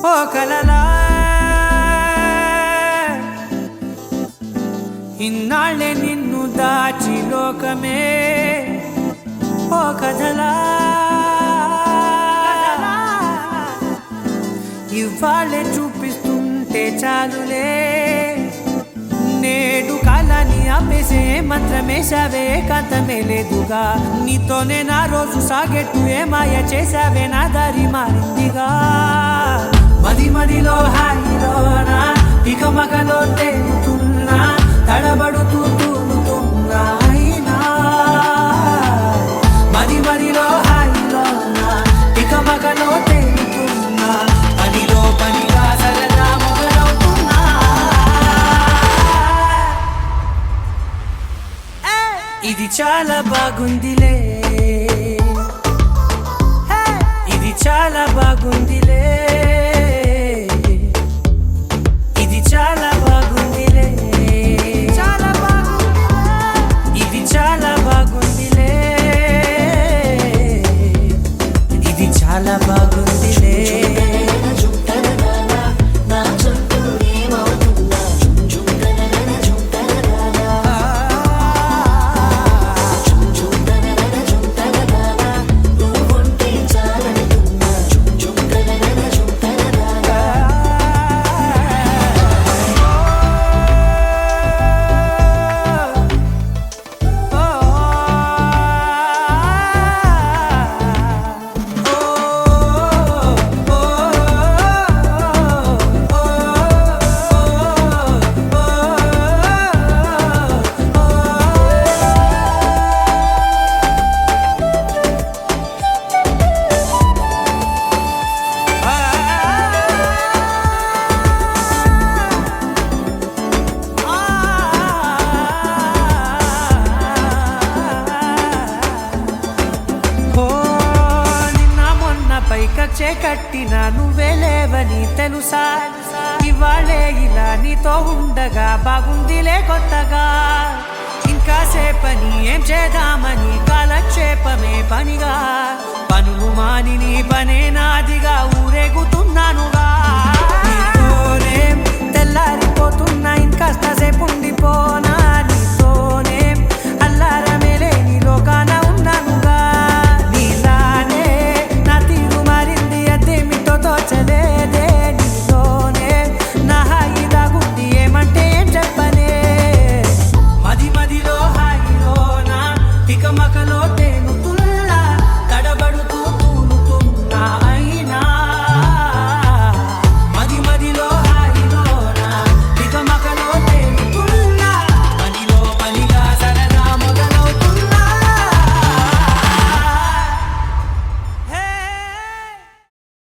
ఓ కలలా ఇన్నాళ్ళే నిన్ను దాచి లోకమే ఓ కథలా ఇవాళ్ళే చూపిస్తుంటే చాలులే నేడు కాలాన్ని ఆపేసే మంత్రమేశావే కాంతమే లేదుగా నీతోనే నా రోజు సాగెట్టు ఏ మాయ చేశావే నా దారి మారిందిగా మది మదిలో హాయిలోనా ఇక మగలో తేలుతున్నా తడబడుతూ తూలుతున్నా అయినా మది మదిలో హాయిలోనా ఇక మగలో తేలుతున్నా పనిలో పనిగా సరదా మొదలవుతున్నా ఇది చాలా బాగుందిలే ఇది చాలా బాగుందిలే ఇది చాలా బాగుందిలే చాలా బాగుందిలే ఇది చాలా బాగుందిలే ఇది చాలా బాగుందిలే పైకచ్చే కట్టినా నువ్వే లేవని తెలుసా ఇవాళే ఇలా నీతో ఉండగా బాగుందిలే కొత్తగా ఇంకా సేపని ఏం చేద్దామని కాలక్షేపమే పనిగా పనులు మాని నీ పనే నాదిగా ఊరేగుతున్నానుగా తెల్లారిపోతున్నా ఇంకాస్త సేపు ఉండిపోనా